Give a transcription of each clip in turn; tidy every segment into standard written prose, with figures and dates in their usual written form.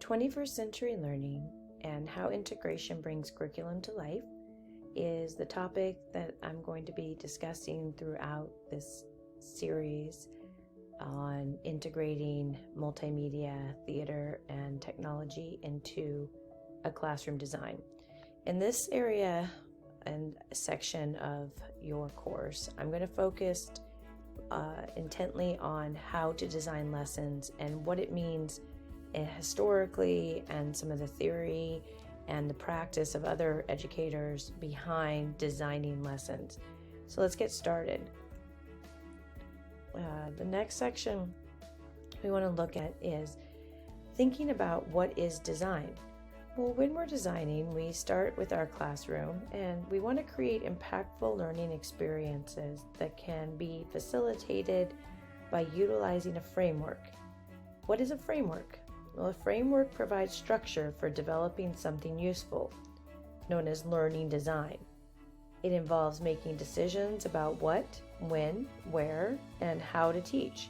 21st century learning and how integration brings curriculum to life is the topic that I'm going to be discussing throughout this series on integrating multimedia, theater, and technology into a classroom design. In this area and section of your course, I'm going to focus intently on how to design lessons and what it means historically, and some of the theory and the practice of other educators behind designing lessons. So let's get started. The next section we want to look at is thinking about what is design. Well, when we're designing, we start with our classroom and we want to create impactful learning experiences that can be facilitated by utilizing a framework. What is a framework? Well, a framework provides structure for developing something useful, known as learning design. It involves making decisions about what, when, where, and how to teach.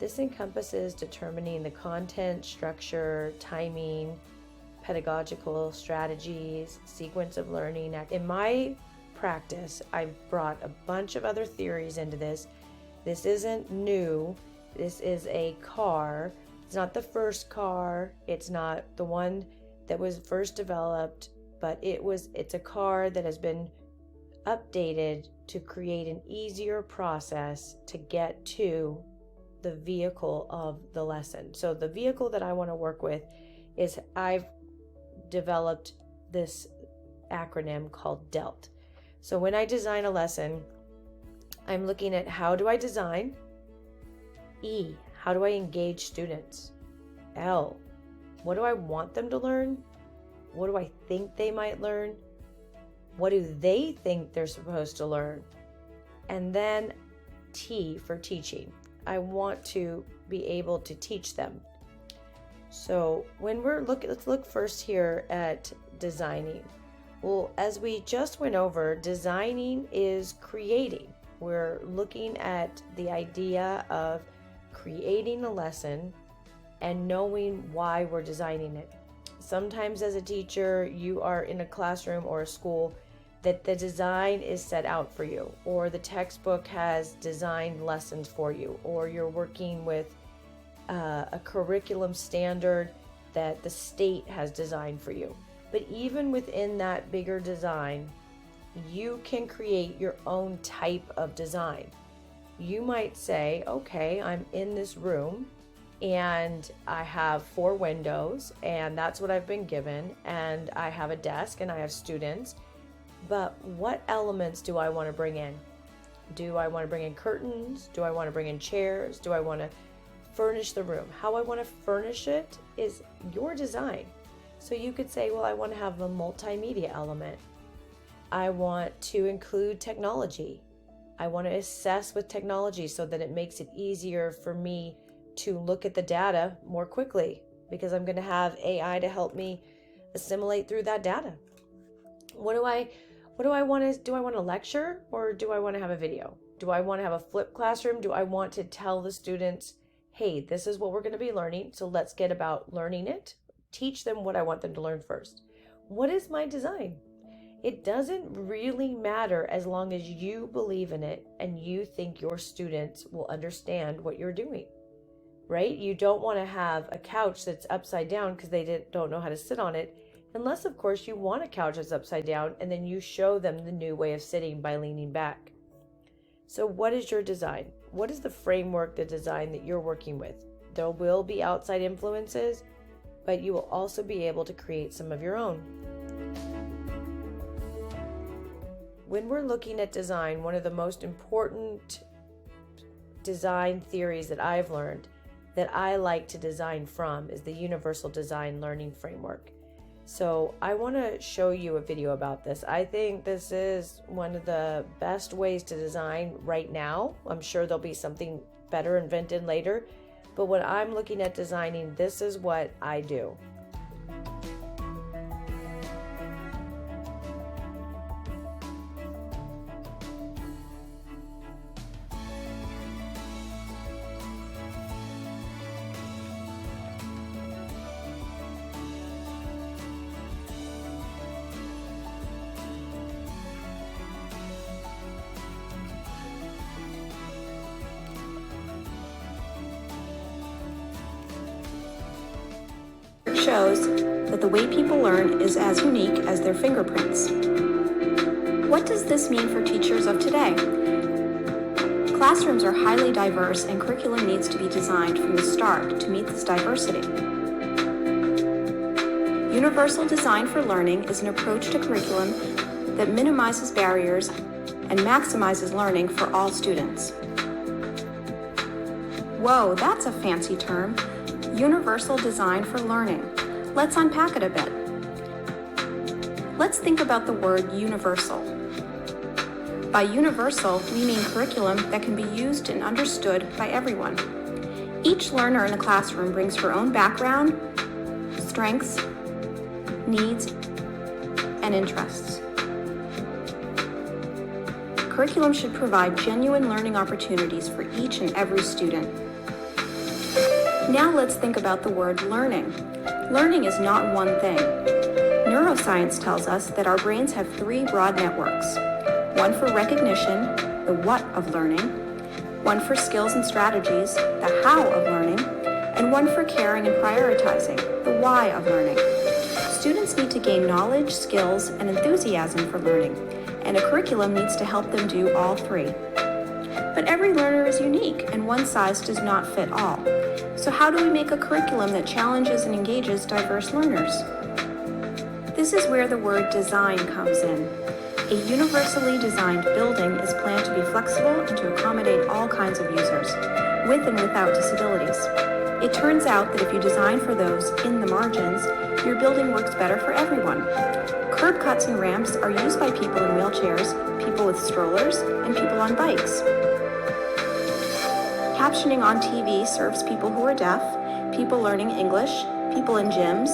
This encompasses determining the content, structure, timing, pedagogical strategies, sequence of learning. In my practice, I've brought a bunch of other theories into this. This isn't new. This is a car. It's not the first car. It's not the one that was first developed, but it's a car that has been updated to create an easier process to get to the vehicle of the lesson. So the vehicle that I want to work with is I've developed this acronym called DELT. So when I design a lesson, I'm looking at how do I design? E, how do I engage students? L, what do I want them to learn? What do I think they might learn? What do they think they're supposed to learn? And then T for teaching. I want to be able to teach them. So when let's look first here at designing. Well, as we just went over, designing is creating. We're looking at the idea of creating a lesson and knowing why we're designing it. Sometimes as a teacher, you are in a classroom or a school that the design is set out for you, or the textbook has designed lessons for you, or you're working with a curriculum standard that the state has designed for you. But even within that bigger design, you can create your own type of design. You might say, okay, I'm in this room and I have 4 windows and that's what I've been given, and I have a desk and I have students, but what elements do I want to bring in? Do I want to bring in curtains? Do I want to bring in chairs? Do I want to furnish the room? How I want to furnish it is your design. So you could say, well, I want to have a multimedia element. I want to include technology. I want to assess with technology so that it makes it easier for me to look at the data more quickly, because I'm going to have AI to help me assimilate through that data. What do I want to do? I want to lecture, or do I want to have a video? Do I want to have a flipped classroom? Do I want to tell the students, hey, this is what we're going to be learning, so let's get about learning it. Teach them what I want them to learn first. What is my design? It doesn't really matter as long as you believe in it and you think your students will understand what you're doing, right? You don't want to have a couch that's upside down because they don't know how to sit on it, unless, of course, you want a couch that's upside down and then you show them the new way of sitting by leaning back. So what is your design? What is the framework, the design that you're working with? There will be outside influences, but you will also be able to create some of your own. When we're looking at design, one of the most important design theories that I've learned that I like to design from is the Universal Design Learning Framework. So I want to show you a video about this. I think this is one of the best ways to design right now. I'm sure there'll be something better invented later, but when I'm looking at designing, this is what I do. shows that the way people learn is as unique as their fingerprints. What does this mean for teachers of today? Classrooms are highly diverse and curriculum needs to be designed from the start to meet this diversity. Universal Design for Learning is an approach to curriculum that minimizes barriers and maximizes learning for all students. Whoa, that's a fancy term. Universal Design for Learning. Let's unpack it a bit. Let's think about the word universal. By universal, we mean curriculum that can be used and understood by everyone. Each learner in a classroom brings her own background, strengths, needs, and interests. Curriculum should provide genuine learning opportunities for each and every student. Now let's think about the word learning. Learning is not one thing. Neuroscience tells us that our brains have three broad networks. One for recognition, the what of learning, one for skills and strategies, the how of learning, and one for caring and prioritizing, the why of learning. Students need to gain knowledge, skills, and enthusiasm for learning, and a curriculum needs to help them do all three. But every learner is unique, and one size does not fit all. So how do we make a curriculum that challenges and engages diverse learners? This is where the word design comes in. A universally designed building is planned to be flexible and to accommodate all kinds of users, with and without disabilities. It turns out that if you design for those in the margins, your building works better for everyone. Curb cuts and ramps are used by people in wheelchairs, people with strollers, and people on bikes. Captioning on TV serves people who are deaf, people learning English, people in gyms,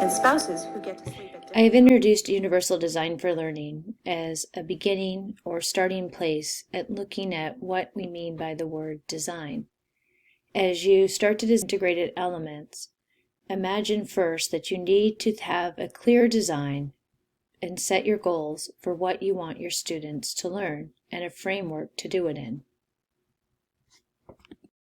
and spouses who get to sleep at dinner. I have introduced Universal Design for Learning as a beginning or starting place at looking at what we mean by the word design. As you start to integrate elements, imagine first that you need to have a clear design and set your goals for what you want your students to learn and a framework to do it in.